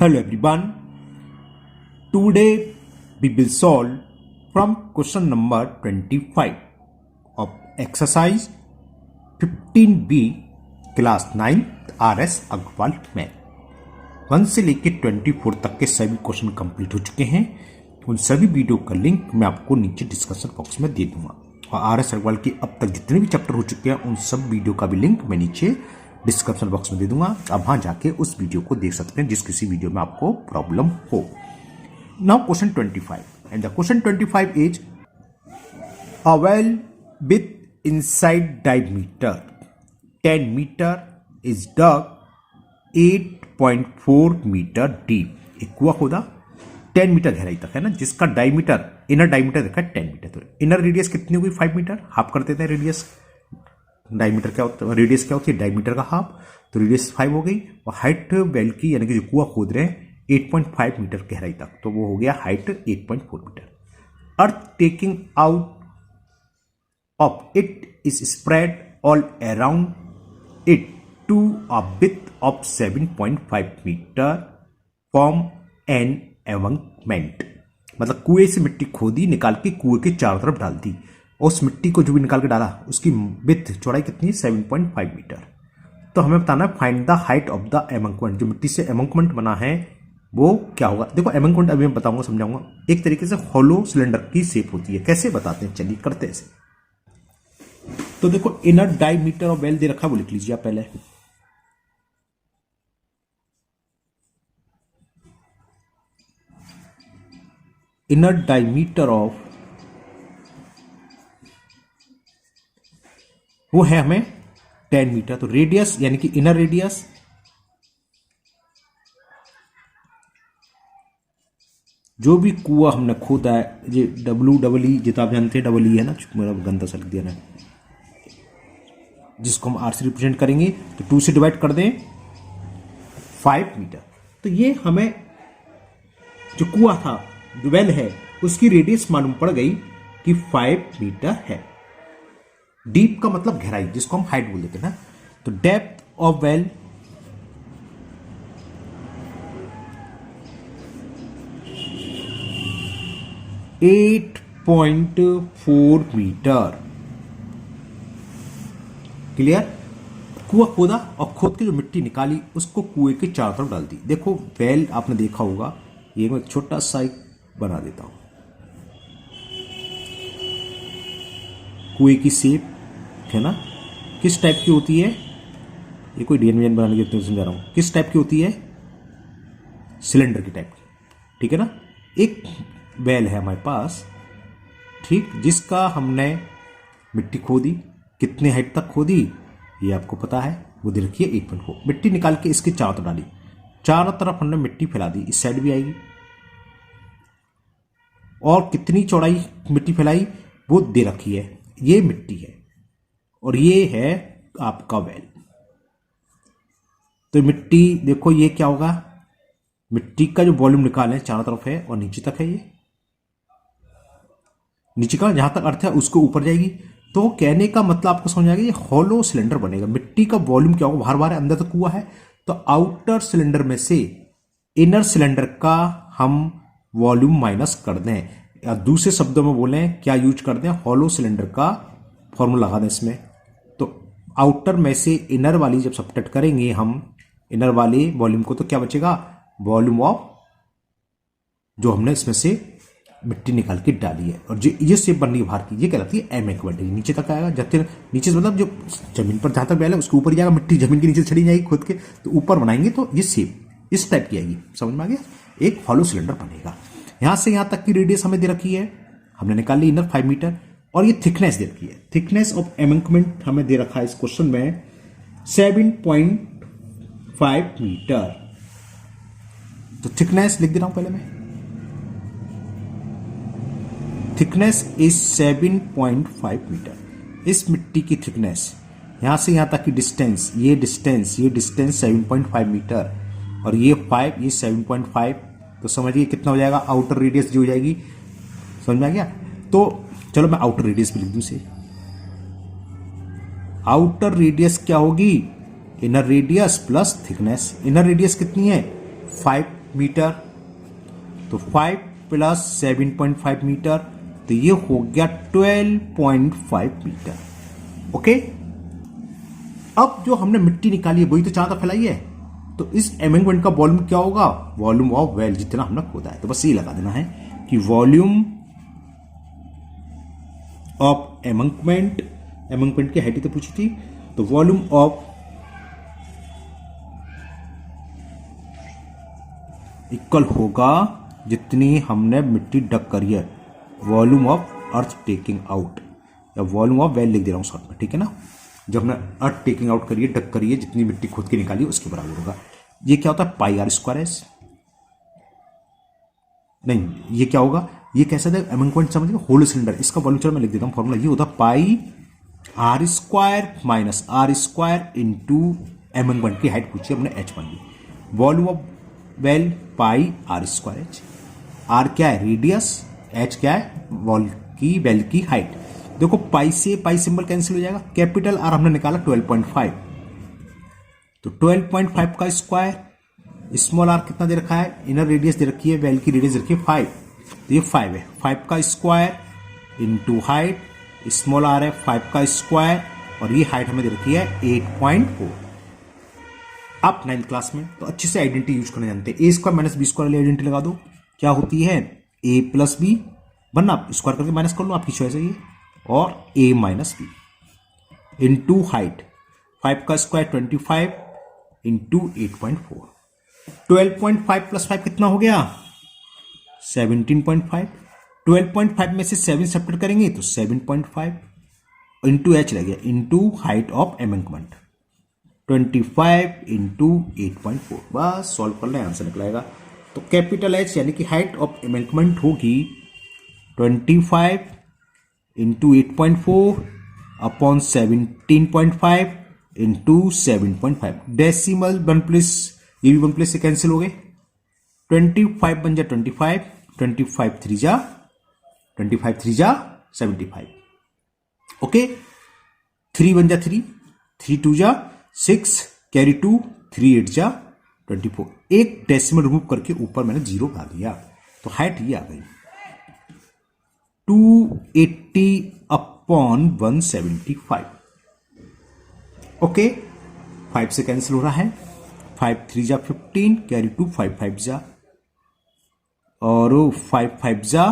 Hello everyone. Today we will solve from question number 25 of exercise 15B class 9 RS Agarwal math 1 से लेकर 24 तक के सभी क्वेश्चन कंप्लीट हो चुके हैं। उन सभी वीडियो का लिंक मैं आपको नीचे डिस्क्रिप्शन बॉक्स में दे दूंगा और RS अग्रवाल के अब तक जितने भी चैप्टर हो चुके हैं उन सब वीडियो का भी लिंक मैं नीचे डिस्क्रिप्शन बॉक्स में दे दूंगा। आप वहां जाके उस वीडियो को देख सकते हैं जिस किसी वीडियो में आपको प्रॉब्लम हो। Now question 25 and the question 25 is a well with inside diameter 10 metre is dug 8.4 metre deep. एक कुआं खोदा 10 मीटर गहराई तक है ना, जिसका डायमीटर इनर डायमीटर देखा 10 मीटर। तो इनर रेडियस कितनी हुई 5 मीटर, हाफ कर देते हैं रेडियस। डायमीटर क्या होता है, रेडियस क्या होती है डायमीटर का हाफ, तो रेडियस 5 हो गई। और हाइट वेल की यानी कि जो कुआं खोद रहे हैं 8.5 मीटर गहराई तक, तो वो हो गया height 8.4 metre. Earth taking out of it is spread all around it to a width of 7.5 metre from an embankment. मतलब कुएं से मिट्टी खोदी, निकाल के कुएं के चारों तरफ डाल दी। उस मिट्टी को जो भी निकाल के डाला उसकी विड्थ चौड़ाई कितनी है 7.5 मीटर। तो हमें बताना है find the height of the embankment. जो मिट्टी से एमंकमेंट बना है वो क्या होगा। देखो एमंकमेंट अभी मैं बताऊंगा, समझाऊंगा। एक तरीके से हॉलो सिलेंडर की शेप होती है। कैसे बताते हैं, चलिए करते हैं ऐसे। तो देखो inner diameter of well they रखा है, वो लिख लीजिए आप पहले। इनर डायमीटर ऑफ वो है हमें 10 मीटर। तो रेडियस यानी कि इनर रेडियस जो भी कुआं हमने खोदा है, ये WEE जितना आप जानते हैं EE है ना, मेरा गंदा सा लिख दिया ना, जिसको हम R से रिप्रेजेंट करेंगे तो 2 से डिवाइड कर दें 5 मीटर। तो ये हमें जो कुआं था, जो वेल है, उसकी रेडियस मालूम पड़ गई कि 5 मीटर है। डीप का मतलब गहराई, जिसको हम हाइट बोल देते हैं ना। तो depth of well at 8.4 metre. Clear. कुआं खोदा और खोद के जो मिट्टी निकाली उसको कुएं के चारों तरफ डाल दी। देखो वेल आपने देखा होगा, ये मैं छोटा सा एक बना देता हूं। कुएं की शेप है ना, किस टाइप की होती है, ये कोई डिजाइन बनाने की इतनी समझा रहा हूं, किस टाइप की होती है, सिलेंडर की टाइप की, ठीक है ना। एक वेल है हमारे पास, ठीक, जिसका हमने मिट्टी खोदी, कितने हाइट तक खोदी ये आपको पता है, वो दे रखी है 8.4। मिट्टी निकाल के इसके चारों तरफ डाली, चारों तरफ हमने मिट्टी फैला दी, इस साइड भी आएगी। और कितनी चौड़ाई मिट्टी फैलाई वो दे रखी है, ये मिट्टी है और ये है आपका वेल। तो मिट्टी देखो ये क्या होगा, मिट्टी का जो वॉल्यूम निकाले चारों तरफ है और नीचे तक है, ये नीचे का जहां तक अर्थ है उसको ऊपर जाएगी। तो कहने का मतलब आपको समझ आएगा, ये हॉलो सिलेंडर बनेगा। मिट्टी का वॉल्यूम क्या होगा, बाहर बाहर अंदर तक कुआं है, तो आउटर सिलेंडर में से इनर सिलेंडर का हम वॉल्यूम माइनस कर दें, या दूसरे शब्दों में बोलें क्या यूज कर दें, हॉलो सिलेंडर का फॉर्मूला लगा दें इसमें। तो आउटर में से इनर वाली जब सब्ट्रैक्ट करेंगे हम इनर वाले वॉल्यूम को, तो क्या बचेगा, वॉल्यूम ऑफ जो हमने इसमें से मिट्टी निकाल के डाली है। और जो ये शेप बन रही है बाहर की, ये कहलाती है एमंकमेंट। नीचे तक आएगा, जब तक नीचे से मतलब जो जमीन पर जहां तक बैल है उसके ऊपर जाएगा, मिट्टी जमीन के नीचे चली जाएगी खुद के, तो ऊपर बनाएंगे तो ये शेप इस टाइप की आएगी। समझ में आ गया, एक हॉलो सिलेंडर बनेगा। यहां से यहां तक की रेडियस हमें दे रखी है, हमने निकाल ली इनर 5 मीटर, और ये थिकनेस दे रखी है। थिकनेस ऑफ एमंकमेंट हमें दे रखा है इस क्वेश्चन में 7.5 मीटर। तो थिकनेस लिख दे रहा हूं पहले मैं, थिकनेस इज 7.5 मीटर। इस मिट्टी की थिकनेस यहां से यहां तक की डिस्टेंस, ये डिस्टेंस 7.5 मीटर, और ये 5, ये 7.5। तो समझिए कितना हो जाएगा, आउटर रेडियस जो हो जाएगी। समझ में आ गया। तो चलो मैं आउटर रेडियस भी लिख दूं इसे। आउटर रेडियस क्या होगी, inner radius plus thickness. Inner radius कितनी है 5 मीटर, तो 5 प्लस 7.5 मीटर, तो ये हो गया 12.5 मीटर। ओके, अब जो हमने मिट्टी निकाली है वही तो चारों तरफ फैलाई है, तो इस एमेंगमेंट का वॉल्यूम क्या होगा, वॉल्यूम ऑफ वेल जितना हमने खोदा है। तो बस ये लगा देना है कि वॉल्यूम ऑफ एमेंगमेंट, एमेंगमेंट की हाइट ही तो पूछी थी, तो वॉल्यूम ऑफ इक्वल होगा जितनी हमने मिट्टी डग करी है, volume of earth taking out, या वॉल्यूम ऑफ वेल लिख दे रहा हूं शॉर्ट में, ठीक है ना। जब हमने अर्थ टेकिंग आउट करी है, डग करी है, जितनी मिट्टी खोद के निकाली उसके बराबर होगा। ये क्या होता है, पाई आर स्क्वायर एस, नहीं ये क्या होगा, ये कैसा था एमेंगमेंट समझिए, होल सिलेंडर, इसका वॉल्यूम चलो मैं लिख देता हूं फॉर्मूला, ये होता pi are square minus r square into embankment की हाइट पूछी हमने एच मान ली, volume of well pi are square H, r क्या है रेडियस, एच क्या है वॉल की वेल की हाइट। देखो पाई से पाई सिंबल कैंसिल हो जाएगा, कैपिटल आर हमने निकाला 12.5, तो 12.5 का स्क्वायर, स्मॉल आर कितना दे रखा है, इनर रेडियस दे रखी है, वेल की रेडियस दे रखी है 5, तो ये 5 है, 5 का square into height, small r है 5 का स्क्वायर, और ये हाइट हमें दे रखी है 8.4। आप 9th क्लास में तो अच्छे से आइडेंटिटी यूज करने जानते हैं, ए स्क्वायर माइनस बी स्क्वायर वाली आइडेंटिटी लगा दो, क्या होती है ए प्लस बी, वरना आप स्क्वायर करके माइनस कर लो, आपकी चॉइस है ये, और ए माइनस बी इंटू हाइट, 5 का स्क्वायर 25 इंटू 8.4, 12.5 प्लस 5 कितना हो गया 17.5, 12.5 में से 7 सेपरेट करेंगे तो 7.5 इंटू एच रह गया इंटू हाइट ऑफ एमेंगमेंट 25 इंटू 8.4, बस सॉल्व कर ले आंसर निकलेगा। तो कैपिटल एच यानी कि हाइट ऑफ एमेंगमेंट होगी 25 into 8.4 upon 17.5 into 7.5, decimal 1 plus, ये भी 1 प्लस से कैंसिल हो गए, 25 बन जा 25, 25 3 जा 75, ओके, 3 बन जा 3, 3 2 जा 6, कैरी 2, 3 8 जा 24, एक डेसिमल रिमूव करके ऊपर मैंने 0 बना दिया, तो हाइट ये आ गई 280 अपॉन 175, ओके, 5 से कैंसिल हो रहा है, 5 3 जा 15, कैरी 2, 5 5 जा, और 5 5 जा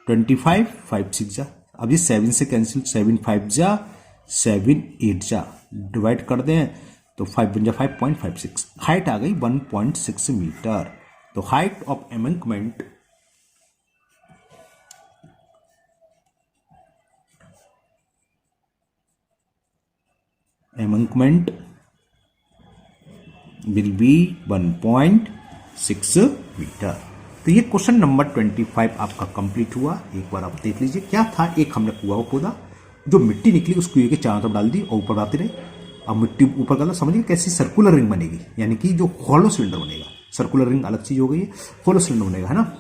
25, 5 6 जा, अब ये 7 से कैंसिल, 7 5 जा 7 8 जा, डिवाइड कर दें तो 5 बन जा 5.56, हाइट आ गई 1.6 मीटर। तो height of embankment will be 1.6 metre. तो ये क्वेश्चन नंबर 25 आपका कंप्लीट हुआ, एक बार आप देख लीजिए क्या था। एक हमने कुआं खोदा, जो मिट्टी निकली उस कुएं के चारों तरफ डाल दी और ऊपर आते रहे, अब मिट्टी ऊपर डाला, समझिए कैसी सर्कुलर रिंग बनेगी, यानी कि जो हॉलो सिलेंडर बनेगा, सर्कुलर रिंग अलग चीज हो गई है, हॉलो सिलेंडर बनेगा, है ना,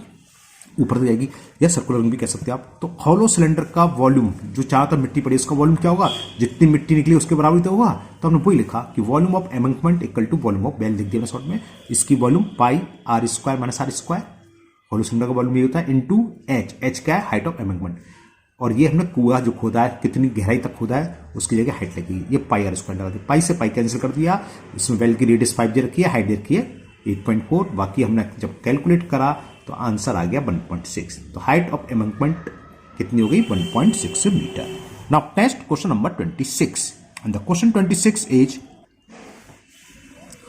ऊपर से जाएगी, या सर्कुलर रिंग भी कह सकते हैं आप। तो हॉलो सिलेंडर का वॉल्यूम जो चारों तरफ मिट्टी पड़ी उसका वॉल्यूम क्या होगा, जितनी मिट्टी निकली उसके बराबर तो होगा। तो हमने वही लिखा कि volume of embankment equal to volume of well, लिख दिया शॉर्ट में, इसकी volume pi are square minus r square, hollow cylinder का वॉल्यूम ये होता है, इंटू एच, एच क्या है हाइट ऑफ एमेंगमेंट, और ये हमने कुआं जो खोदा है कितनी गहराई तक खोदा है उसकी जगह हाइट लगी, ये पाई आर स्क्वायर लगा दी, पाई से पाई कैंसिल कर दिया, इसमें वेल की रेडियस 5 दे रखी है, हाइट दे रखी है 8.4, बाकी हमने जब कैलकुलेट करा तो आंसर आ गया 1.6। तो हाइट ऑफ एमेंगमेंट कितनी हो गई 1.6 मीटर। Now next question number 26, and the question 26 is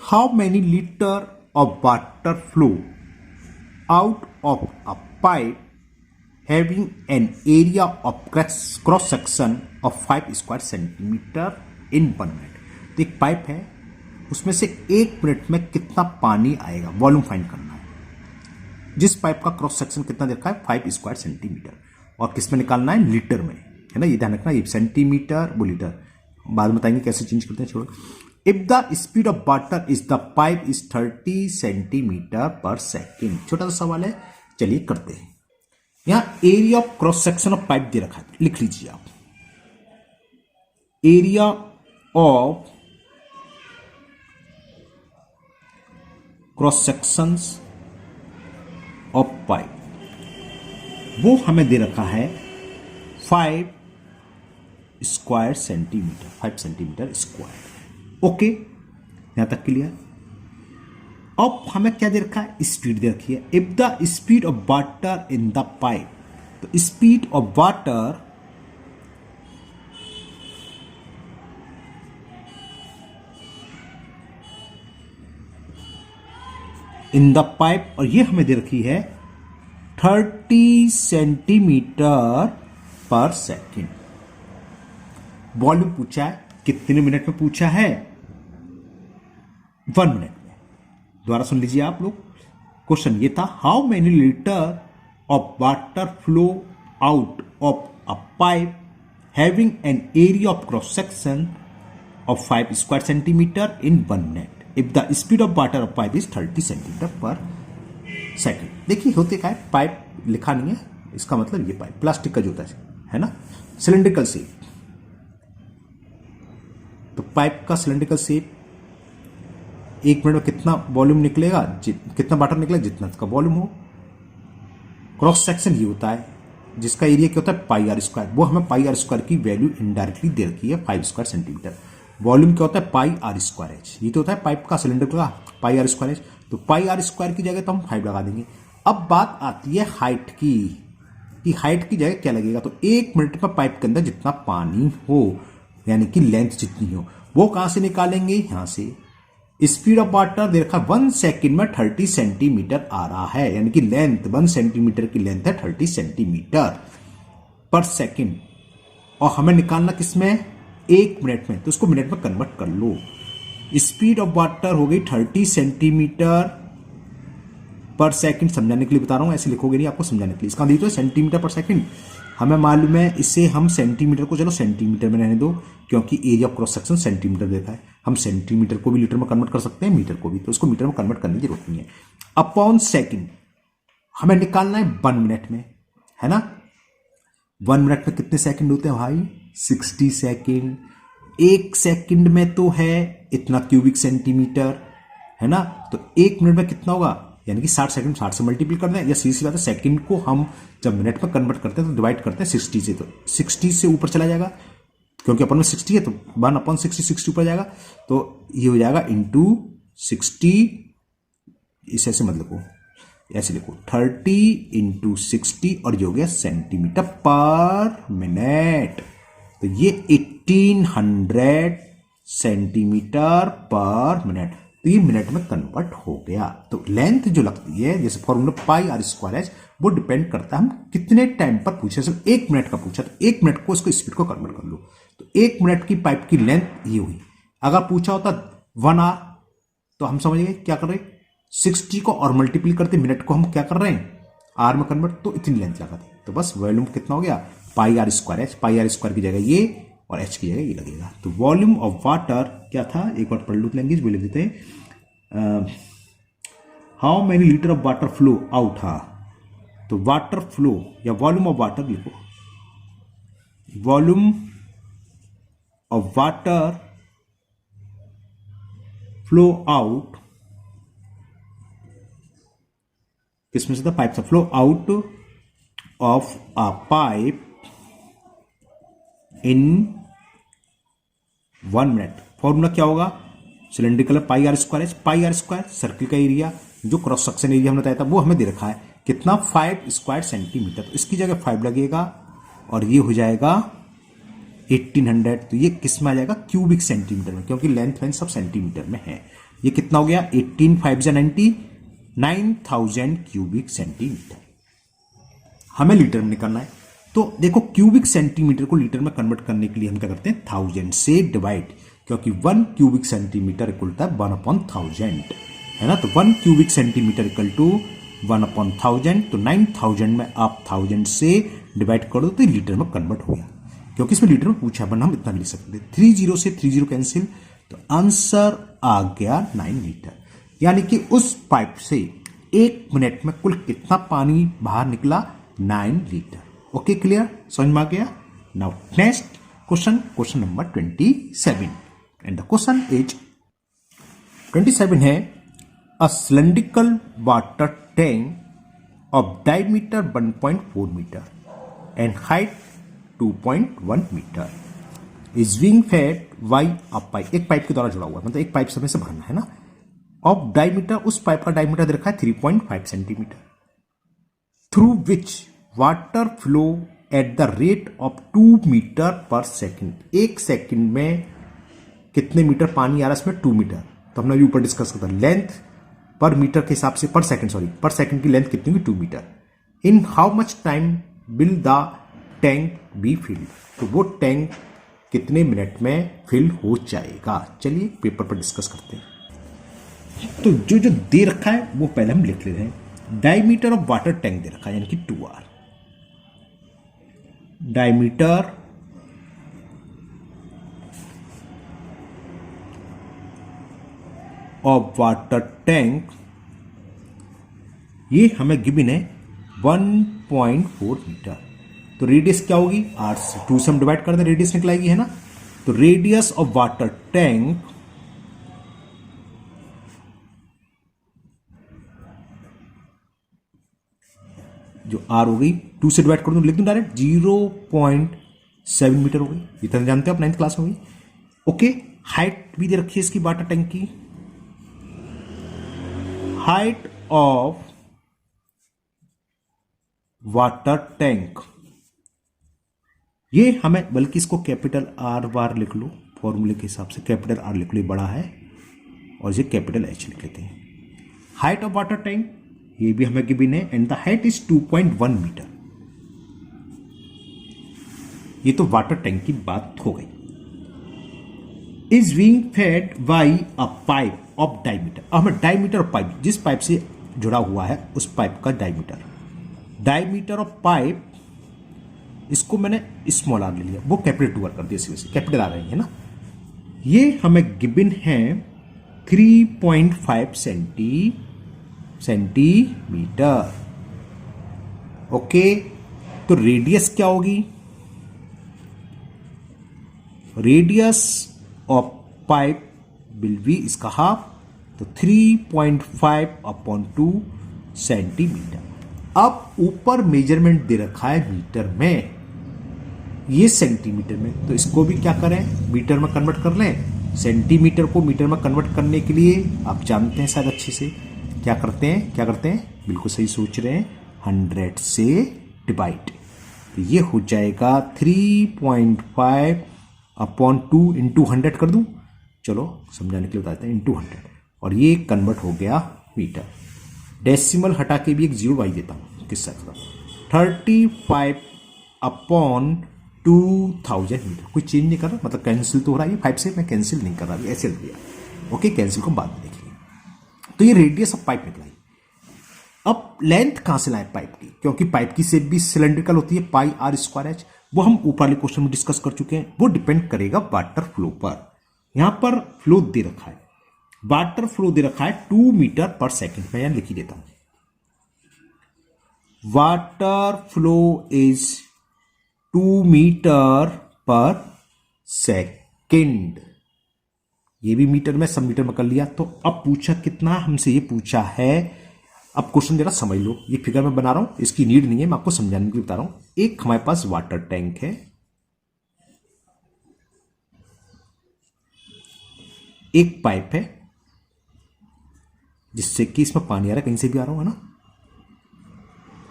how many litre of water flow out of a pipe having an area of cross section of 5 square centimeter in 1 minute। तो एक pipe है, उसमें से 1 minute में कितना पानी आएगा, volume find करना है। जिस पाइप का क्रॉस सेक्शन कितना देखा है 5 स्क्वायर सेंटीमीटर, और किस में निकालना है, लीटर में, है ना, ये ध्यान रखना, ये सेंटीमीटर वो लीटर, बाद में बताएंगे कैसे चेंज करते हैं, छोड़ो। If the speed of water is the pipe is 30 centimetre per second, छोटा सा सवाल है, चलिए करते हैं। यहां area of cross section of pipe दे रखा है, लिख लीजिए आप, area of cross sections of pipe, वो हमें दे रखा है 5 square centimetre, 5 centimetre square. Okay, यहां तक क्लियर। अब हमें क्या दे रखा है, स्पीड दे रखी है। If the speed of water in the pipe, तो speed of water in the pipe, और ये हमें दे रखी है 30 सेंटीमीटर पर सेकेंड। वॉल्यूम पूछा है, कितने मिनट में पूछा है, 1 मिनट में। दोबारा सुन लीजिए आप लोग, क्वेश्चन ये था, how many litre of water flow out of a pipe having an area of cross section of 5 square centimetre in 1 minute if the speed of water of pipe is 30 centimetre per second. देखिए होते क्या है, pipe लिखा नहीं है, इसका मतलब ये पाइप प्लास्टिक का जो होता है ना, सिलेंड्रिकल शेप। तो पाइप का सिलेंड्रिकल शेप, 1 मिनट में कितना वॉल्यूम निकलेगा, कितना वाटर निकलेगा, जितना का वॉल्यूम हो। क्रॉस सेक्शन ये होता है जिसका एरिया क्या होता है, पाई आर स्क्वायर। वो हमें पाई आर स्क्वायर की वैल्यू इनडायरेक्टली दे रखी है 5 स्क्वायर सेंटीमीटर। वॉल्यूम क्या होता है, पाई आर स्क्वायर एच। ये तो होता है पाइप का सिलेंडर का पाई आर स्क्वायर एच। तो पाई आर स्क्वायर की जगह तो हम 5 लगा देंगे। अब बात आती है हाइट की, कि हाइट की जगह क्या लगेगा। तो 1 मिनट में पाइप के अंदर जितना पानी हो, यानी कि लेंथ जितनी हो, वो कहां से निकालेंगे, यहां से। स्पीड ऑफ वाटर दे रखा 1 सेकेंड में 30 सेंटीमीटर आ रहा है, यानी कि लेंथ 1 सेंटीमीटर की लेंथ है 30 सेंटीमीटर पर सेकेंड। और हमें निकालना किसमें, 1 मिनट में, तो उसको मिनट में कन्वर्ट कर लो। स्पीड ऑफ वाटर हो गई 30 सेंटीमीटर पर सेकंड। समझाने के लिए बता रहा हूं, ऐसे लिखोगे नहीं, आपको समझाने के लिए। इसका देखो सेंटीमीटर पर सेकंड, हमें मालूम है, इससे हम सेंटीमीटर को चलो सेंटीमीटर में रहने दो, क्योंकि area of cross section centimetre देखा है। हम सेंटीमीटर को भी लीटर में कन्वर्ट कर सकते हैं, मीटर को भी, तो उसको मीटर में कन्वर्ट करने की जरूरत नहीं है। अपॉन सेकंड हमें निकालना है 1 मिनट में, है ना। 1 मिनट में कितने सेकंड होते हैं भाई, 60 सेकंड। 1 सेकंड में तो है इतना क्यूबिक सेंटीमीटर, है ना। तो 1 मिनट में कितना होगा, यानी कि 60 सेकंड 60 से मल्टीपल करना है, या सीधी सी बात है, सेकंड को हम जब मिनट में कन्वर्ट करते हैं तो डिवाइड करते हैं 60 से, तो 60 से ऊपर चला जाएगा, क्योंकि अपन में 60 है तो 1/60 60 ऊपर जाएगा, तो ये हो जाएगा इंटू 60। इसे ऐसे मत लिखो, ऐसे लिखो 30 इंटू 60, और ये हो गया सेंटीमीटर पर मिनट। तो ये 1800 सेंटीमीटर पर मिनट, तो ये मिनट में कन्वर्ट हो गया। तो लेंथ जो लगती है, जैसे फॉर्मूला पाई आर स्क्वायर है, वो डिपेंड करता है हम कितने टाइम पर पूछे। सिर्फ 1 मिनट का पूछा तो 1 मिनट को इसको स्पीड को कन्वर्ट कर लो, तो 1 मिनट की पाइप की लेंथ ये हुई। अगर पूछा होता 1 आवर, तो हम समझ गए क्या कर रहे हैं, 60 को और मल्टीप्लाई करते मिनट को हम क्या कर रहे हैं, आर में कन्वर्ट, तो इतनी लेंथ लगा दी। तो बस वॉल्यूम कितना हो गया, pi are square H. Pi are square की जगह ये और एच की जगह ये लगेगा। तो वॉल्यूम ऑफ वाटर क्या था, एक बार पढ़ लो लैंग्वेज, बोल देते हैं how many litre of water flow out. हाँ, तो वाटर फ्लो या वॉल्यूम ऑफ वाटर लिखो, volume of water flow out, किसमें से था, पाइप से। Flow out of a pipe in 1 minute. Formula क्या होगा, cylindrical pi are square H. Pi are square circle का एरिया, जो क्रॉस सेक्शन एरिया हमने बताया था वो हमें दे रखा है कितना, 5 स्क्वायर सेंटीमीटर। तो इसकी जगह 5 लगेगा, और ये हो जाएगा 1800। तो ये किस में आ जाएगा, क्यूबिक सेंटीमीटर में, क्योंकि लेंथ वेंथ सब सेंटीमीटर में है। ये कितना हो गया, 18 5 90, 9000 क्यूबिक सेंटीमीटर। हमें लीटर में निकालना है। तो देखो क्यूबिक सेंटीमीटर को लीटर में कन्वर्ट करने के लिए हम क्या करते हैं, 1000 से डिवाइड, क्योंकि 1 क्यूबिक सेंटीमीटर इक्वल होता है 1/1000, है ना। तो 1 क्यूबिक सेंटीमीटर इक्वल टू 1/1000। तो 9000 में आप 1000 से डिवाइड कर दो तो लीटर में कन्वर्ट हो गया, क्योंकि इसमें लीटर में पूछा, वरना हम इतना लिख सकते थे। 30 से 30 कैंसिल, तो आंसर आ गया 9 लीटर। यानी कि उस पाइप से 1 मिनट में कुल कितना पानी बाहर निकला, 9 लीटर। ओके, क्लियर, समझ में आ गया। Now next question, question number 27, and the question is 27 है, a cylindrical water tank of diameter 1.4 meter and height 2.1 meter is being fed by a pipe. एक पाइप के द्वारा जुड़ा हुआ है, मतलब एक पाइप समय से भरना है ना. ऑफ डायमीटर, उस पाइप का डायमीटर दे रखा है 3.5 centimetre, through which water flow at the rate of 2 metre per second. एक सेकेंड में कितने मीटर पानी आ रहा है इसमें? 2 मीटर. तो हमने अभी ऊपर डिस्कस करता, लेंथ पर मीटर के हिसाब से, पर सेकंड की लेंथ कितनी हुई? 2 metre. In how much time will the tank be filled. तो वो टैंक कितने मिनट में फिल हो जाएगा? चलिए पेपर पर डिस्कस करते हैं. तो जो दे रखा है वो पहले हम लिख लेते हैं. डायमीटर ऑफ वाटर टैंक दे रखा है, यानी कि 2r. Diameter of water tank, ये हमें गिवन है 1.4 मीटर. तो रेडियस क्या होगी? r से 2 से हम डिवाइड कर दें, रेडियस निकलाएगी, है ना. तो रेडियस ऑफ वाटर टैंक जो r हो गई, 2 से डिवाइड कर दूं, लिख दूं डायरेक्ट, 0.7 मीटर हो गई. इतना जानते हो आप 9th क्लास में हुई. ओके, हाइट भी दे रखी है इसकी वाटर टैंक की. हाइट ऑफ वाटर टैंक, ये हमें, बल्कि इसको कैपिटल R बार लिख लो, फॉर्मूले के हिसाब से कैपिटल R लिख लो, बड़ा है, और ये कैपिटल H लिख लेते हैं. हाइट ऑफ वाटर टैंक ये भी हमें गिवन है, and the height is 2.1 metre. ये तो वाटर टैंक की बात हो गई. Is being fed by a pipe of diameter. हमें डायमीटर ऑफ पाइप, जिस पाइप से जुड़ा हुआ है उस पाइप का डायमीटर. डायमीटर ऑफ पाइप, इसको मैंने स्मॉल आर ले लिया, वो कैपिटल 2r कर दिया, सीधे कैपिटल आ रही है ना. ये हमें गिवन है 3.5 सेंटीमीटर. ओके, तो रेडियस क्या होगी? Radius of pipe will be इसका हाफ, तो 3.5/2 सेंटीमीटर. अब ऊपर मेजरमेंट दे रखा है मीटर में, ये सेंटीमीटर में, तो इसको भी क्या करें? मीटर में कन्वर्ट कर लें. सेंटीमीटर को मीटर में कन्वर्ट करने के लिए आप जानते हैं शायद अच्छे से, क्या करते हैं, बिल्कुल सही सोच रहे हैं, 100 से डिवाइड. तो ये हो जाएगा 3.5/2 इंटू 100 कर दूं. चलो समझाने के लिए बताते हैं, इंटू 100, और ये कन्वर्ट हो गया मीटर. डेसिमल हटा के भी एक 0 भाई देता हूं, किस तरह 35/2000 मीटर. कोई चेंज नहीं कर रहा, मतलब कैंसिल तो हो रहा है, 5 से मैं कैंसिल नहीं कर रहा, ऐसे लग दिया. ओके, कैंसिल को बाद में देखेंगे. तो ये रेडियस ऑफ पाइप निकलाई. अब लेंथ कहां से लाए पाइप की? क्योंकि पाइप की शेप भी सिलेंड्रिकल होती है, पाई r²h. वो हम ऊपर वाले क्वेश्चन में डिस्कस कर चुके हैं. वो डिपेंड करेगा वाटर फ्लो पर. यहां पर फ्लो दे रखा है, वाटर फ्लो दे रखा है 2 मीटर पर सेकेंड. मैं यहां लिख ही देता हूं, water flow is 2 metre per second. ये भी मीटर में, सब मीटर में कर लिया. तो अब पूछा कितना, हमसे ये पूछा है, अब क्वेश्चन जरा समझ लो. ये फिगर में बना रहा हूं, इसकी नीड नहीं है, मैं आपको समझाने के लिए बता रहा हूं. एक हमारे पास वाटर टैंक है, एक पाइप है जिससे कि इसमें पानी आ रहा है, कहीं से भी आ रहा होगा ना,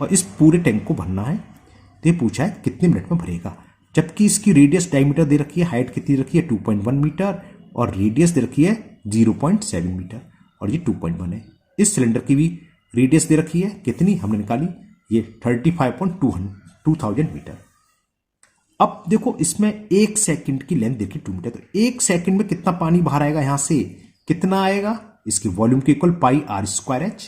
और इस पूरे टैंक को भरना है. तो ये पूछा है कितने मिनट में भरेगा, जबकि इसकी रेडियस डायमीटर दे रखी है, हाइट कितनी रखी है 2.1 मीटर, और रेडियस दे रखी है 0.7 मीटर, और ये 2.1 है. इस सिलेंडर की भी रेडियस दे रखी है, कितनी हमने निकाली, ये 35,2000 मीटर. अब देखो इसमें 1 सेकंड की लेंथ देखी 2 मीटर, तो 1 सेकंड में कितना पानी बाहर आएगा, यहां से कितना आएगा, इसके वॉल्यूम के इक्वल पाई r²h.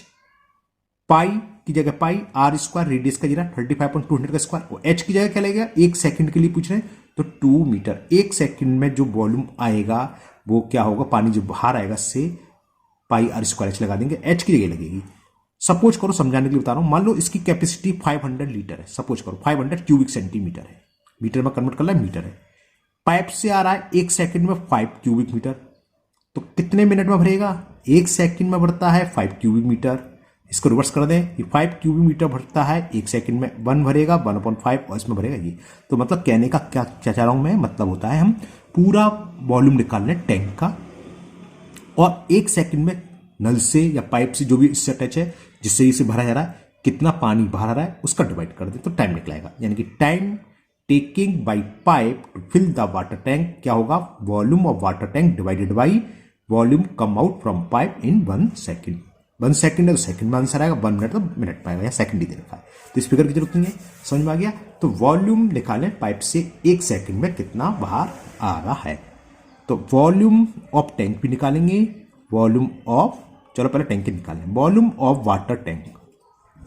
पाई की जगह पाई, r², रेडियस का जरा 35.200 का स्क्वायर, और h की जगह क्या लगेगा, 1 सेकंड के लिए पूछ रहे हैं, तो 2 मीटर. 1 सेकंड में जो वॉल्यूम आएगा वो क्या होगा, पानी जो बाहर आएगा से पाई r²h लगा देंगे, h की जगह लगेगी. सपोज करो, समझाने के लिए बता रहा हूं, मान लो इसकी कैपेसिटी 500 लीटर है, सपोज करो 500 क्यूबिक सेंटीमीटर है, मीटर में कन्वर्ट कर रहा है, मीटर है. पाइप से आ रहा है 1 सेकंड में 5 क्यूबिक मीटर, तो कितने मिनट में भरेगा, 1 सेकंड में भरता है 5 क्यूबिक मीटर, इसको रिवर्स कर दें, ये 5 क्यूबिक मीटर भरता है 1 सेकंड में, 1 भरेगा 1/5 और इसमें भरेगा ये। तो मतलब कहने का क्या क्या चाह रहा हूं मैं, मतलब होता है हम पूरा वॉल्यूम निकाल लें टैंक का और 1 सेकंड में नल से या पाइप से जो भी इससे अटैच है जिससे इसे भरा जा रहा है कितना पानी बाहर आ रहा है उसका डिवाइड कर दे तो टाइम निकलेगा। यानी कि time taking by pipe to fill the water tank क्या होगा, volume of water tank divided by volume come out from pipe in 1 second. 1 second है तो सेकंड में आंसर आएगा, 1 मिनट तो मिनट पाएगा या सेकंड ही दे रखा है, तो इस फिगर की जरूरत नहीं है। समझ में आ गया। तो वॉल्यूम निकालें पाइप से 1 सेकंड में कितना बाहर आ रहा है। तो वॉल्यूम ऑफ टैंक भी निकालेंगे, वॉल्यूम ऑफ, चलो पहले टैंक की निकालें, वॉल्यूम ऑफ वाटर टैंक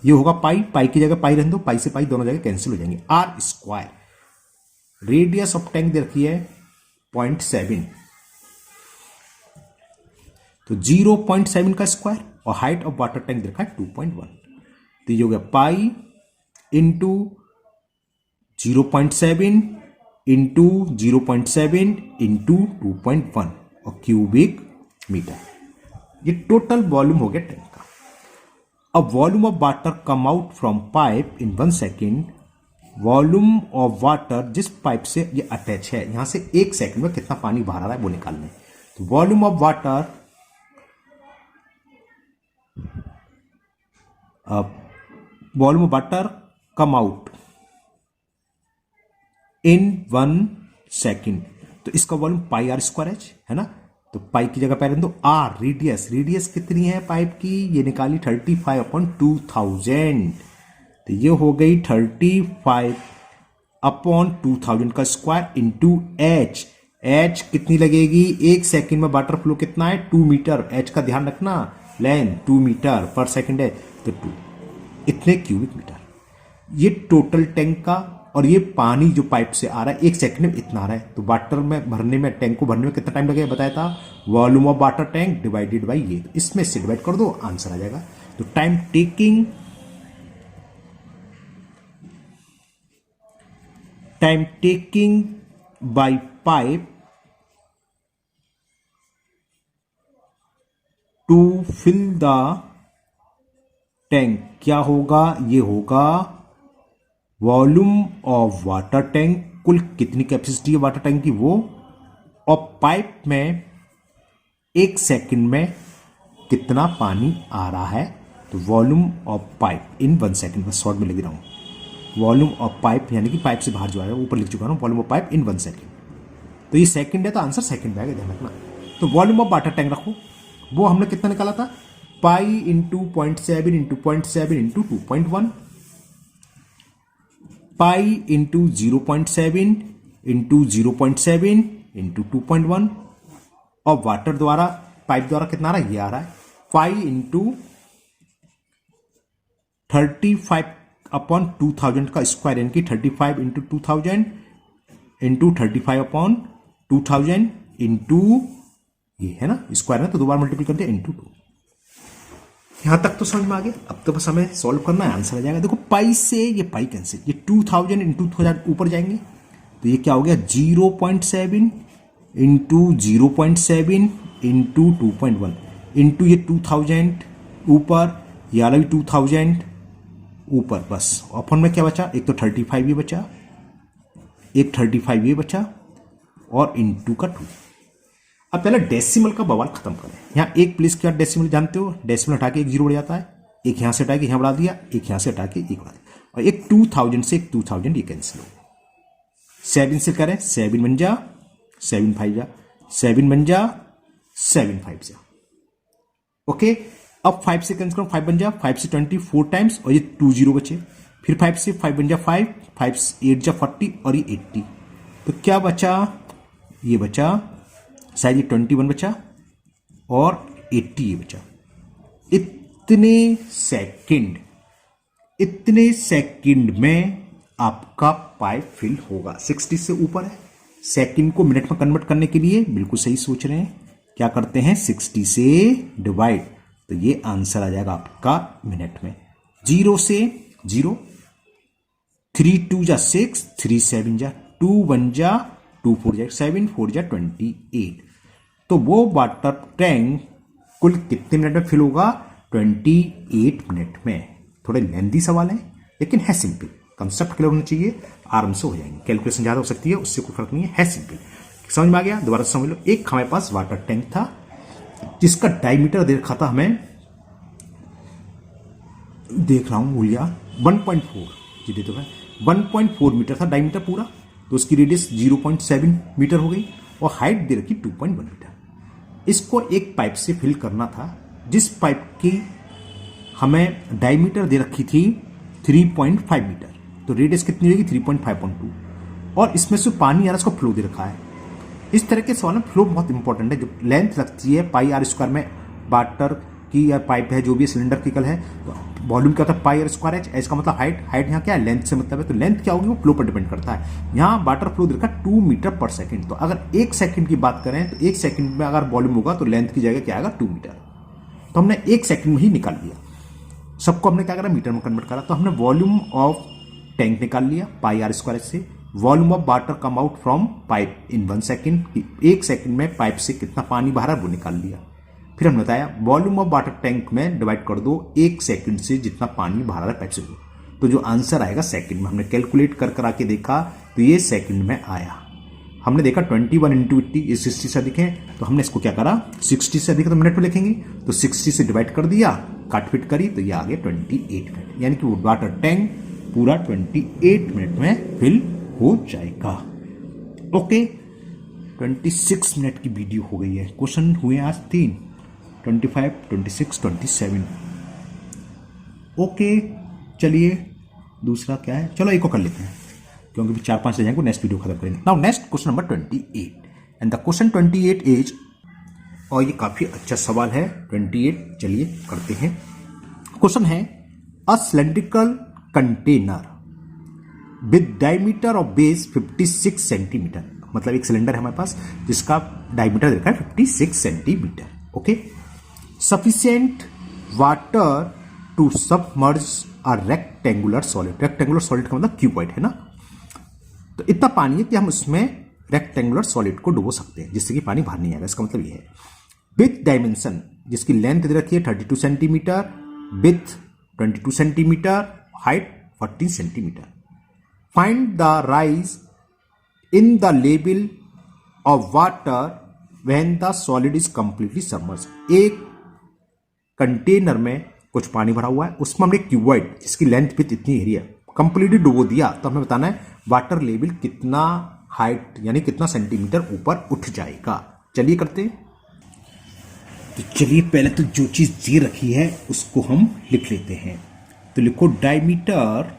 ये होगा पाई की जगह पाई रहने दो, पाई से पाई दोनों जगह कैंसिल हो जाएंगे, r square. Radius of tank दे रखी है 0.7, तो 0.7 का स्क्वायर और हाइट ऑफ वाटर टैंक दे रखा है 2.1, तो ये हो गया पाई इंटू 0.7 इंटू 0.7 इंटू 2.1 और क्यूबिक मीटर। ये टोटल वॉल्यूम हो गया टैंक का। अब volume of water come out from pipe in 1 second, volume of water जिस पाइप से ये अटैच है यहां से 1 सेकेंड में कितना पानी बाहर आ रहा है वो निकालना है। तो volume of water, volume of water come out in 1 second, तो इसका volume pi are square h है ना, तो पाई की जगह पहले तो आर, रेडियस कितनी है पाइप की, ये निकाली 35/2000, तो ये हो गई 35/2000 का स्क्वायर इंटू एच। एच कितनी लगेगी, 1 सेकंड में वाटर फ्लो कितना है 2 मीटर, एच का ध्यान रखना, लेंथ 2 मीटर पर सेकंड है तो 2, इतने क्यूबिक मीटर। ये टोटल टैंक का, और ये पानी जो पाइप से आ रहा है 1 सेकंड में इतना आ रहा है, तो वाटर में भरने में, टैंक को भरने में कितना टाइम लगेगा बताया था, volume of water tank divided by ये, इसमें से डिवाइड कर दो आंसर आ जाएगा। तो time taking by pipe to fill the tank क्या होगा, ये होगा वॉल्यूम ऑफ वाटर टैंक, कुल कितनी कैपेसिटी है वाटर टैंक की वो, और पाइप में 1 सेकंड में कितना पानी आ रहा है, तो volume of pipe in 1 second में, शॉर्ट में लिख रहा हूं, वॉल्यूम ऑफ पाइप यानी कि पाइप से बाहर जो आएगा ऊपर लिख चुका हूं, volume of pipe in 1 second, तो ये सेकंड है तो आंसर सेकंड में आएगा, ध्यान रखना। तो वॉल्यूम ऑफ वाटर टैंक रखो, वो हमने कितना निकाला था, pi into 0.7 into 0.7 into 2.1, pi into 0.7 into 0.7 into 2.1, और वाटर द्वारा पाइप द्वारा कितना आ रहा है, ये आ रहा है 5 इंटू 35/2000 का स्क्वायर, यानी कि 35 इंटू 2000 इंटू 35/2000 इंटू ये है ना स्क्वायर है तो 2 बार मल्टीप्लाई करते हैं इंटू 2। यहां तक तो समझ में आ गया। अब तो बस हमें सॉल्व करना है, आंसर आ जाएगा। देखो पाई से ये पाई कैंसिल, ये 2000 इंटू 2000 ऊपर जाएंगे तो ये क्या हो गया 0.7 इंटू 0.7 इंटू 2.1 इंटू ये 2000 ऊपर, ये वाला भी 2000 ऊपर, बस ऑप्शन में क्या बचा, एक तो 35 ये बचा, एक 35 ये बचा और इंटू का 2। अब पहले डेसिमल का बवाल खत्म करें। यहां एक प्लेस के बाद डेसिमल जानते हो, डेसिमल हटा के एक 0 बढ़ जाता है, एक यहां से हटा के यहां बढ़ा दिया, एक यहां से हटा के एक बढ़ा दिया, और एक 2000 से एक 2000 ये कैंसिल हो। 7 से करें, 7 बन जा, 7 5 जा, 7 बन जा, 7 5 जा, ओके। अब 5 से कैंसिल करो, 5 बन जा, 5 से 24 टाइम्स और ये 2 0 बचे, फिर 5 से 5 बन जा 5, 5 8 जा 40 और ये 80, तो क्या बचा, ये बचा शायद ये 21 बचा और 80 ये बचा। इतने सेकंड में आपका पाइप फिल होगा। 60 से ऊपर है, सेकंड को मिनट में कन्वर्ट करने के लिए बिल्कुल सही सोच रहे हैं, क्या करते हैं 60 से डिवाइड, तो ये आंसर आ जाएगा आपका मिनट में। 0 से 0, 3 2 जा 6, 3 7 जा 2 1 जा 2 4 जा 7 4 जा 28, तो वो वाटर टैंक कुल कितने मिनट में फिल होगा 28 मिनट में। थोड़े लेंथी सवाल है लेकिन है सिंपल, कंसेप्ट क्लियर होना चाहिए, आराम से हो जाएंगे। कैलकुलेशन ज़्यादा हो सकती है, उससे कोई फर्क नहीं है सिंपल। समझ में आ गया? दोबारा समझ लो। एक हमारे पास वाटर टैंक था जिसका डायमीटर दे रखा था हमें, देख रहा हूं भूलिया, 1.4 जी दे दो है, 1.4 मीटर था डायमीटर पूरा, तो उसकी रेडियस 0.7 मीटर हो गई और हाइट दे रखी 2.1 मीटर। इसको एक पाइप से फिल करना था जिस पाइप की हमें डायमीटर दे रखी थी 3.5 मीटर, तो रेडियस कितनी होगी 3.5.2, और इसमें से पानी आ रहा है, इसको फ्लो दे रखा है। इस तरह के सवाल में फ्लो बहुत इंपॉर्टेंट है। जो लेंथ लगती है पाई आर स्क्वायर में, वाटर की या पाइप है जो भी सिलेंड्रिकल है, तो वॉल्यूम क्या होता है पाई आर स्क्वायर एच, एच का मतलब हाइट, हाइट यहाँ क्या है लेंथ से मतलब है, तो लेंथ क्या होगी वो फ्लो पर डिपेंड करता है। यहाँ वाटर फ्लो दे रखा 2 मीटर पर सेकंड, तो अगर 1 सेकंड की बात करें तो 1 सेकंड में अगर वॉल्यूम होगा तो लेंथ की जगह क्या आएगा 2 मीटर, तो हमने 1 सेकंड में ही निकाल लिया। सबको हमने क्या करा मीटर में कन्वर्ट करा, तो हमने वॉल्यूम ऑफ टैंक निकाल लिया पाई आर स्क्वायर से, volume of water come out from pipe in 1 second, 1 second में पाइप से कितना पानी बाहर है वो निकाल लिया। फिर हमने बताया वॉल्यूम ऑफ वाटर टैंक में डिवाइड कर दो 1 सेकंड से जितना पानी बाहर है पाइप से, तो जो आंसर आएगा सेकंड में। हमने कैलकुलेट कर आके देखा तो ये सेकंड में आया। हमने देखा 21 इंटू 80 60 से अधिक है, तो हमने इसको क्या करा 60 से अधिक तो मिनट में लिखेंगे, तो 60 से डिवाइड कर दिया, काट फिट करी, तो ये आ गया 28 मिनट, यानी कि वो वाटर टैंक पूरा 28 मिनट में फिल हो जाएगा। ओके, 26 मिनट की वीडियो हो गई है। क्वेश्चन हुए आज 3, 25, 26, 27। ओके, चलिए दूसरा क्या है, चलो एक और कर लेते हैं क्योंकि 4-5 रह जाएंगे, नेक्स्ट वीडियो खत्म करेंगे। Now next question number 28 and the question 28 is, और ये काफी अच्छा सवाल है 28, चलिए करते हैं। क्वेश्चन है a cylindrical container with diameter of base 56 centimetre, मतलब एक सिलेंडर है हमारे पास जिसका डायमीटर देखा है 56 centimetre. Okay, sufficient water to submerge a rectangular solid, rectangular solid का मतलब क्यूबॉइड है ना, तो इतना पानी है कि हम उसमें रेक्टेंगुलर सॉलिड को डुबो सकते हैं जिससे कि पानी बाहर नहीं आएगा, इसका मतलब ये है। विथ डायमेंशन, जिसकी लेंथ दे रखी है 32 centimetre, with 22 centimetre, height 14 centimetre. Find the rise in the level of water when the solid is completely submerged. एक कंटेनर में कुछ पानी भरा हुआ है, उसमें हमने क्यूबॉइड जिसकी लेंथ भी इतनी एरिया कंप्लीटली डुबो दिया, तो हमें बताना है वाटर लेवल कितना हाइट यानी कितना सेंटीमीटर ऊपर उठ जाएगा। चलिए करते हैं। तो चलिए पहले तो जो चीज दे रखी है उसको हम लिख लेते हैं, तो लिखो डायमीटर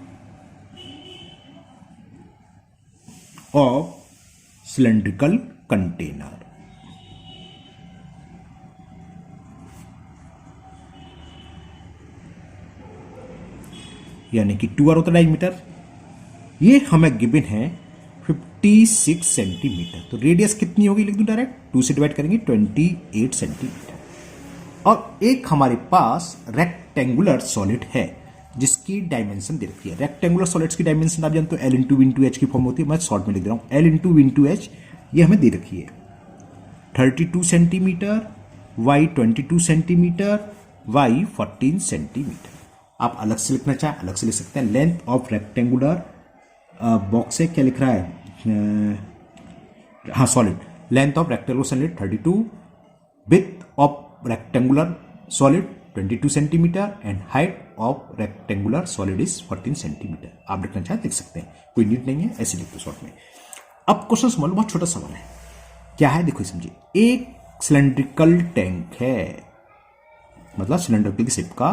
ऑफ सिलेंड्रिकल कंटेनर, यानी कि 2r होता है डायमीटर, ये हमें गिवन है 56 सेंटीमीटर, तो रेडियस कितनी होगी लिख दूं डायरेक्ट, 2 से डिवाइड करेंगे 28 सेंटीमीटर। और एक हमारे पास रेक्टेंगुलर सॉलिड है जिसकी डायमेंशन दे रखी है। रेक्टेंगुलर सॉलिड्स की डायमेंशन आप जानते हो L into we into h की फॉर्म होती है, मैं शॉर्ट में लिख दे रहा हूं L into we into h, ये हमें दे रखी है 32 centimetre, y 22 centimetre, y 14 centimetre. आप अलग से लिखना चाहें अलग से लिख सकते हैं। लेंथ ऑफ रेक्टेंगुलर बॉक्स है, क्या लिख रहा है, हाँ solid, length of rectangular solid 32, width of rectangular solid 22 centimetre and height of rectangular solid is 14 centimetre. आप लिखना चाहें लिख सकते हैं, कोई नीड नहीं है, ऐसे लिख दो शॉर्ट में। अब क्वेश्चन समझ लो, बहुत छोटा सवाल है। क्या है देखो समझिए, एक सिलेंड्रिकल टैंक है, मतलब सिलेंड्रिकल शेप का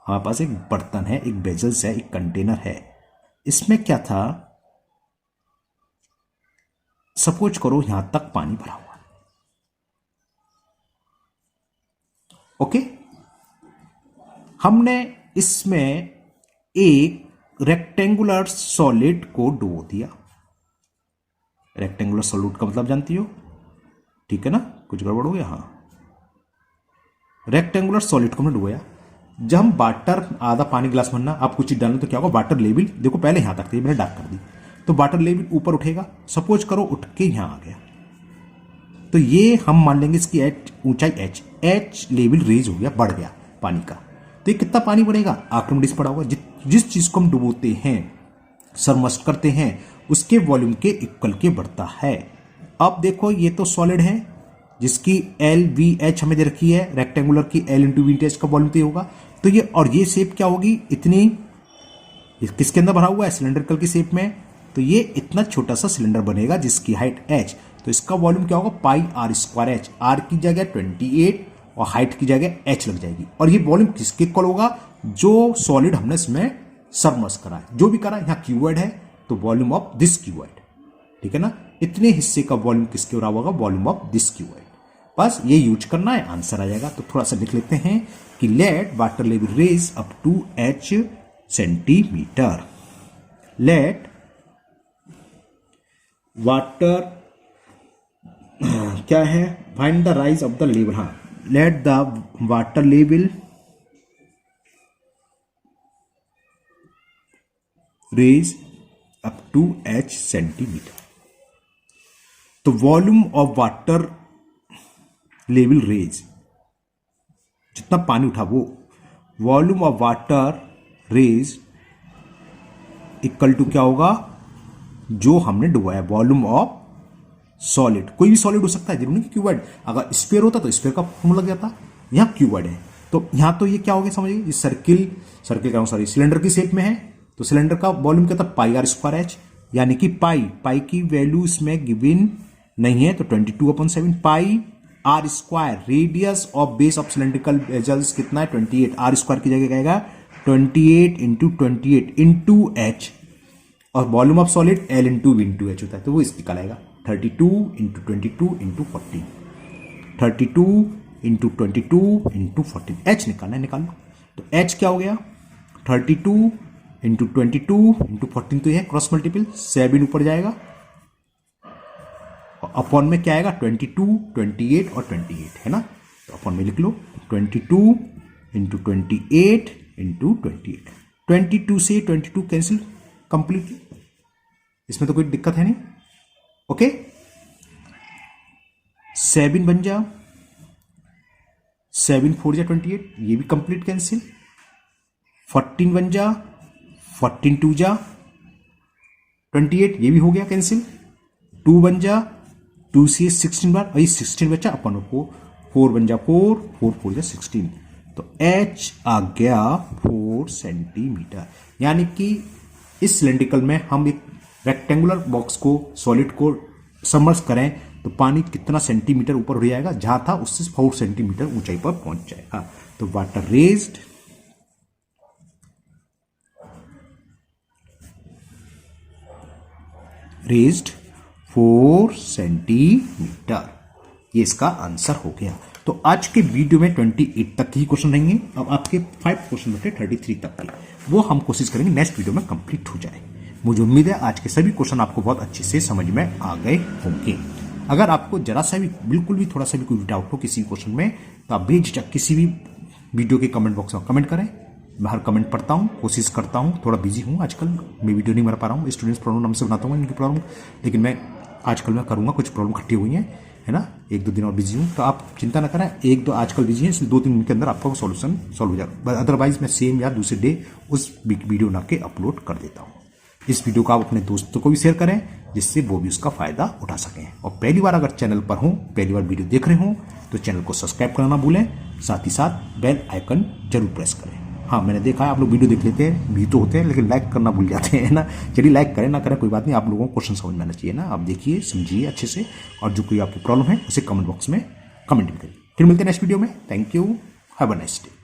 हमारे पास एक बर्तन है, एक बेजल्स है, एक कंटेनर है। इसमें क्या था, सपोज करो यहां तक पानी भरा हुआ, ओके। हमने इसमें एक रेक्टेंगुलर सॉलिड को डुबो दिया। रेक्टेंगुलर सॉलिड का मतलब जानती हो, ठीक है ना, कुछ गड़बड़ हो गया, हाँ। रेक्टेंगुलर सॉलिड को हमने डुबोया। जब हम वाटर आधा पानी गिलास भरना, आप कुछ चीज डालना, तो क्या होगा, वाटर लेवल देखो पहले यहां तक थी, मैंने डार्क कर दी, तो वाटर लेवल ऊपर उठेगा। सपोज करो उठ के यहां आ गया, तो ये हम मान लेंगे इसकी ऊंचाई h लेवल रेज हो गया, बढ़ गया पानी का। तो ये कितना पानी बढ़ेगा, आर्किमिडीज पढ़ा होगा, जिस चीज को हम डुबोते हैं, सबमर्ज करते हैं, उसके वॉल्यूम के इक्वल के बढ़ता है। अब देखो ये तो सॉलिड है जिसकी एल वी एच हमें दे रखी है, रेक्टेंगुलर की एल इंटू वी एच का वॉल्यूम तो ये होगा। तो ये और ये शेप क्या होगी, इतनी किसके अंदर भरा हुआ है, सिलेंड्रिकल की शेप में। तो ये इतना छोटा सा सिलेंडर बनेगा जिसकी हाइट h, तो इसका वॉल्यूम क्या होगा, पाई आर स्क्वायर एच, आर की जगह 28 और हाइट की जगह h लग जाएगी। और ये वॉल्यूम किसके इक्वल होगा, जो सॉलिड हमने इसमें सबमर्ज करा है, जो भी करा है, यहाँ क्यूवर्ड है तो वॉल्यूम ऑफ दिस क्यूवर्ड, ठीक है ना। इतने हिस्से का वॉल्यूम किसके बराबर होगा, वॉल्यूम ऑफ दिस क्यूवर्ड। बस ये यूज करना है, आंसर आ जाएगा। तो थोड़ा सा लिख लेते हैं कि let water level raise up to h centimetre, let water क्या है, find the rise of the level, हाँ, let the water level raise up to h centimetre. तो volume of water level raise, जितना पानी उठा वो volume of water raise equal to क्या होगा, जो हमने डुबाया, वॉल्यूम ऑफ सॉलिड। कोई भी सॉलिड हो सकता है, जरूरी नहीं क्यूबॉइड। अगर स्फीयर होता तो स्फीयर का फॉर्मूला लग जाता, यहाँ क्यूबॉइड है। तो यहां तो ये क्या हो गया समझिए, ये सर्किल का सॉरी सिलेंडर की शेप में है, तो सिलेंडर का वॉल्यूम क्या था, पाई आर स्क्वायर एच, यानी कि पाई की वैल्यू इसमें गिवन नहीं है, तो 22/7 pi are square, radius of base of cylindrical vessels कितना है, 28, आर स्क्वायर की जगह कहेगा 28 इंटू 28 इंटू एच, और volume of solid L into we into H होता है, तो वो इस निकालेगा 32 into 22 into 14, 32 into 22 into 14, H निकालना है, निकाल लो। तो एच क्या हो गया, 32 इंटू 22 इंटू 14, तो यह क्रॉस मल्टीपल 7 ऊपर जाएगा, अपॉन में क्या आएगा, 22, 28 और 28 है ना, तो अपॉन में लिख लो 22 इंटू 28 इंटू 28, 22 से 22 कैंसिल कंप्लीटली, इसमें तो कोई दिक्कत है नहीं, ओके। 7 बन जा, 7 4 जा 28, ये भी कंप्लीट कैंसिल, 14 बन जा, 14 2 जा 28, ये भी हो गया कैंसिल, 2 बन जा, 2 से 16 बार, और ये 16 बचा अपन को, 4 बन जा 4, 4 4 जा 16, तो h आ गया 4 सेंटीमीटर। यानी कि इस सिलेंड्रिकल में हम एक रेक्टेंगुलर बॉक्स को, सॉलिड को सबमर्ज करें तो पानी कितना सेंटीमीटर ऊपर हो जाएगा, जहां था उससे 4 सेंटीमीटर ऊंचाई पर पहुंच जाएगा। तो वाटर रेज्ड 4 सेंटीमीटर, ये इसका आंसर हो गया। तो आज के वीडियो में 28 तक ही क्वेश्चन रहेंगे। अब आपके 5 क्वेश्चन बचे 33 तक के, वो हम कोशिश करेंगे नेक्स्ट वीडियो में कंप्लीट हो जाए। मुझे उम्मीद है आज के सभी क्वेश्चन आपको बहुत अच्छे से समझ में आ गए होंगे। अगर आपको जरा सा भी, बिल्कुल भी थोड़ा सा भी कोई डाउट हो किसी क्वेश्चन में, तो आप बेझिझक किसी भी वीडियो के कमेंट बॉक्स में कमेंट करें। मैं हर कमेंट पढ़ता हूँ, कोशिश करता हूँ। थोड़ा बिजी हूँ आजकल, मैं वीडियो नहीं बना पा रहा हूँ, स्टूडेंट्स प्रॉब्लम नाम से बनाता हूँ इनकी प्रॉब्लम, लेकिन मैं आजकल मैं करूँगा, कुछ प्रॉब्लम इकट्ठी हुई है ना, 1-2 दिन और बिजी हूँ। तो आप चिंता ना करें, 1-2 आजकल बिजी है, इसलिए 2-3 दिन के अंदर आपका सॉल्यूशन सॉल्व हो जाएगा। अदरवाइज मैं सेम या दूसरे डे उस वीडियो बना के अपलोड कर देता हूँ। इस वीडियो को आप अपने दोस्तों को भी शेयर करें, जिससे वो भी उसका फायदा उठा सकें। और पहली बार अगर चैनल पर हों, पहली बार वीडियो देख रहे हों, तो चैनल को सब्सक्राइब करना ना भूलें, साथ ही साथ बेल आइकन जरूर प्रेस करें। हाँ, मैंने देखा है आप लोग वीडियो देख लेते हैं, भी तो होते हैं, लेकिन लाइक करना भूल जाते हैं ना। चलिए लाइक करें ना करें कोई बात नहीं, आप लोगों को क्वेश्चन समझ में आना चाहिए ना। आप देखिए, समझिए अच्छे से, और जो कोई आपकी प्रॉब्लम है उसे कमेंट बॉक्स में कमेंट भी करिए। फिर मिलते हैं नेक्स्ट वीडियो में। Thank you, have a nice day.